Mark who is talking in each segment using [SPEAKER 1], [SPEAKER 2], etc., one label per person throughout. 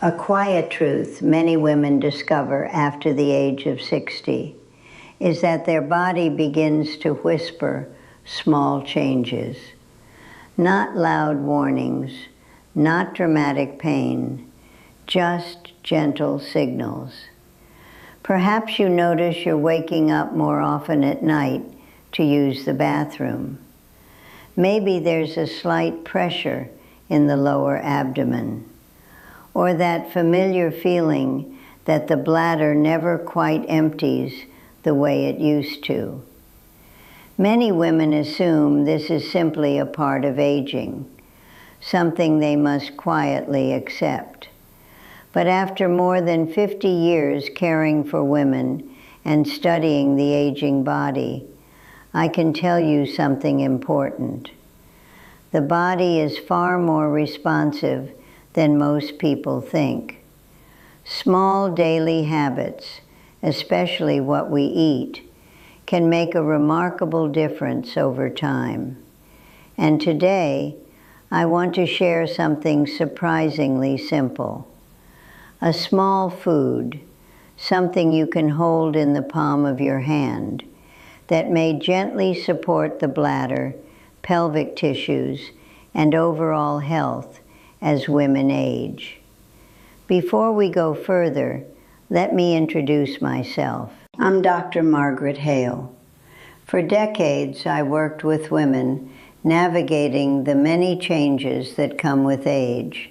[SPEAKER 1] A quiet truth many women discover after the age of 60 is that their body begins to whisper small changes. Not loud warnings, not dramatic pain, just gentle signals. Perhaps you notice you're waking up more often at night to use the bathroom. Maybe there's a slight pressure in the lower abdomen, or that familiar feeling that the bladder never quite empties the way it used to. Many women assume this is simply a part of aging, something they must quietly accept. But after more than 50 years caring for women and studying the aging body, I can tell you something important. The body is far more responsive than most people think. Small daily habits, especially what we eat, can make a remarkable difference over time. And today, I want to share something surprisingly simple. A small food, something you can hold in the palm of your hand, that may gently support the bladder, pelvic tissues, and overall health as women age. Before we go further, let me introduce myself. I'm Dr. Margaret Hale. For decades, I worked with women navigating the many changes that come with age.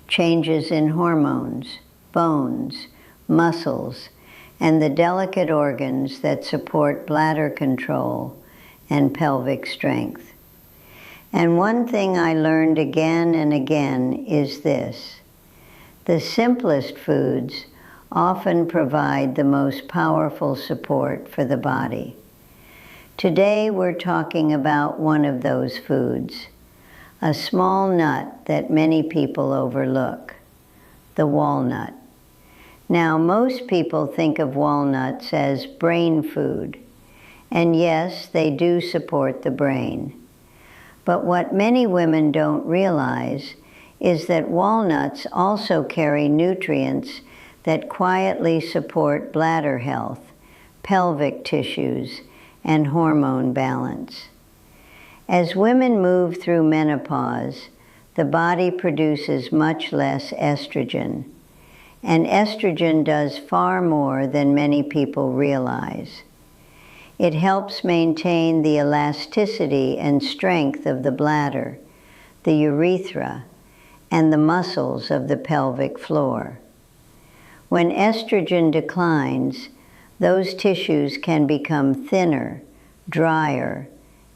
[SPEAKER 1] Changes in hormones, bones, muscles, and the delicate organs that support bladder control and pelvic strength. And one thing I learned again and again is this: the simplest foods often provide the most powerful support for the body. Today we're talking about one of those foods, a small nut that many people overlook, the walnut. Now, most people think of walnuts as brain food, and yes, they do support the brain. But what many women don't realize is that walnuts also carry nutrients that quietly support bladder health, pelvic tissues, and hormone balance. As women move through menopause, the body produces much less estrogen, and estrogen does far more than many people realize. It helps maintain the elasticity and strength of the bladder, the urethra, and the muscles of the pelvic floor. When estrogen declines, those tissues can become thinner, drier,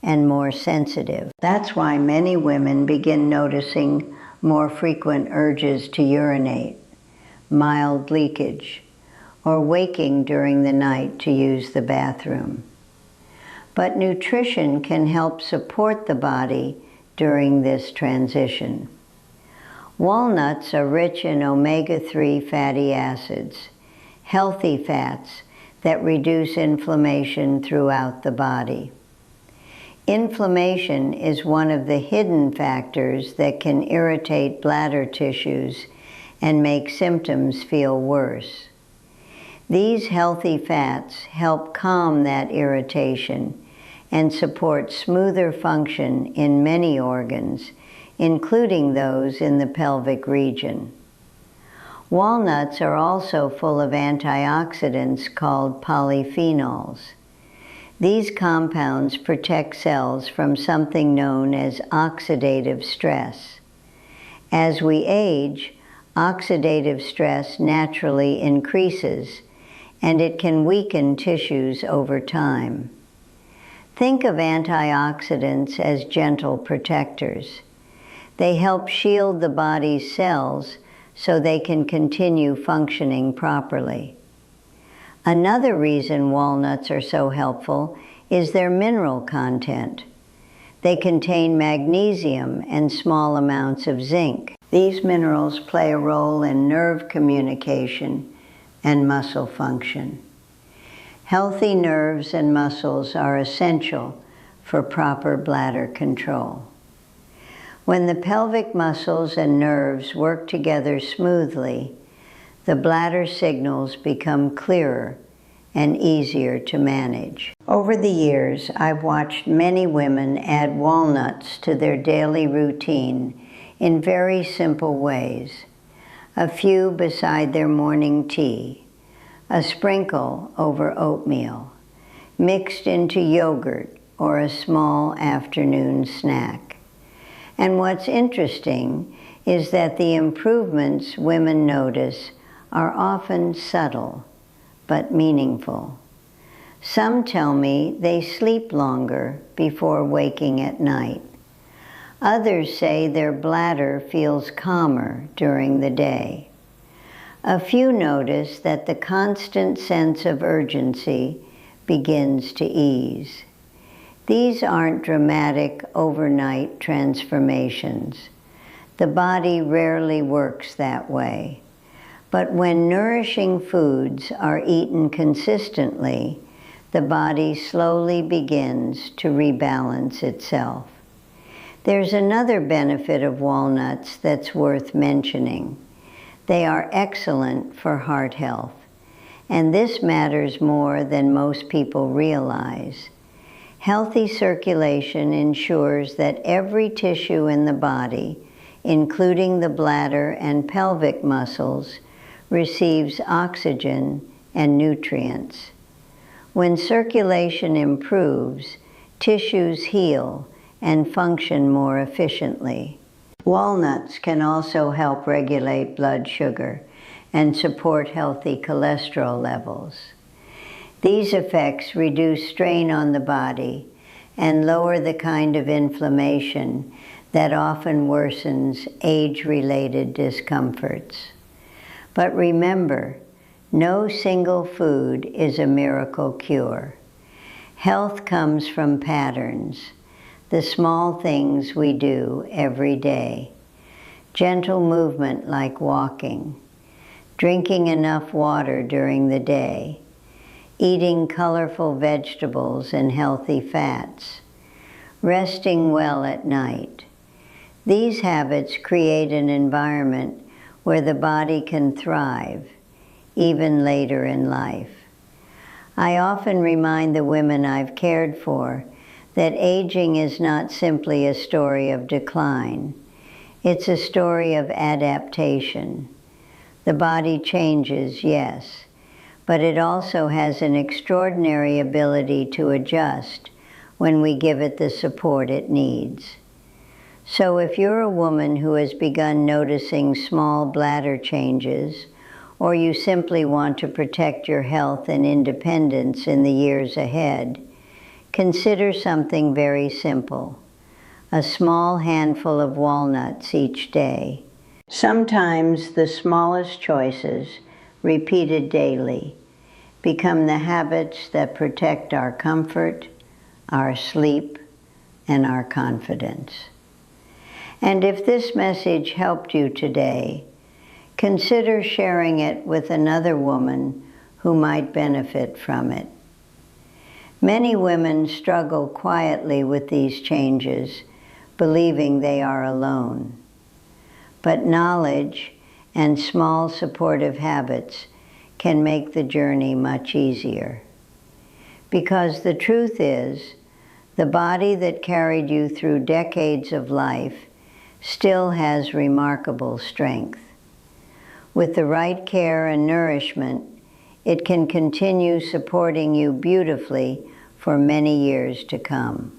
[SPEAKER 1] and more sensitive. That's why many women begin noticing more frequent urges to urinate, mild leakage, or waking during the night to use the bathroom. But nutrition can help support the body during this transition. Walnuts are rich in omega-3 fatty acids, healthy fats that reduce inflammation throughout the body. Inflammation is one of the hidden factors that can irritate bladder tissues and make symptoms feel worse. These healthy fats help calm that irritation and support smoother function in many organs, including those in the pelvic region. Walnuts are also full of antioxidants called polyphenols. These compounds protect cells from something known as oxidative stress. As we age, oxidative stress naturally increases, and it can weaken tissues over time. Think of antioxidants as gentle protectors. They help shield the body's cells so they can continue functioning properly. Another reason walnuts are so helpful is their mineral content. They contain magnesium and small amounts of zinc. These minerals play a role in nerve communication and muscle function. Healthy nerves and muscles are essential for proper bladder control. When the pelvic muscles and nerves work together smoothly, the bladder signals become clearer and easier to manage. Over the years, I've watched many women add walnuts to their daily routine in very simple ways. A few beside their morning tea, a sprinkle over oatmeal, mixed into yogurt or a small afternoon snack. And what's interesting is that the improvements women notice are often subtle but meaningful. Some tell me they sleep longer before waking at night. Others say their bladder feels calmer during the day. A few notice that the constant sense of urgency begins to ease. These aren't dramatic overnight transformations. The body rarely works that way. But when nourishing foods are eaten consistently, the body slowly begins to rebalance itself. There's another benefit of walnuts that's worth mentioning. They are excellent for heart health, and this matters more than most people realize. Healthy circulation ensures that every tissue in the body, including the bladder and pelvic muscles, receives oxygen and nutrients. When circulation improves, tissues heal and function more efficiently. Walnuts can also help regulate blood sugar and support healthy cholesterol levels. These effects reduce strain on the body and lower the kind of inflammation that often worsens age-related discomforts. But remember, no single food is a miracle cure. Health comes from patterns, the small things we do every day. Gentle movement like walking, drinking enough water during the day, eating colorful vegetables and healthy fats, resting well at night. These habits create an environment where the body can thrive, even later in life. I often remind the women I've cared for that aging is not simply a story of decline. It's a story of adaptation. The body changes, yes, but it also has an extraordinary ability to adjust when we give it the support it needs. So if you're a woman who has begun noticing small bladder changes, or you simply want to protect your health and independence in the years ahead, consider something very simple: a small handful of walnuts each day. Sometimes the smallest choices, repeated daily, become the habits that protect our comfort, our sleep, and our confidence. And if this message helped you today, consider sharing it with another woman who might benefit from it. Many women struggle quietly with these changes, believing they are alone. But knowledge and small supportive habits can make the journey much easier. Because the truth is, the body that carried you through decades of life still has remarkable strength. With the right care and nourishment, it can continue supporting you beautifully for many years to come.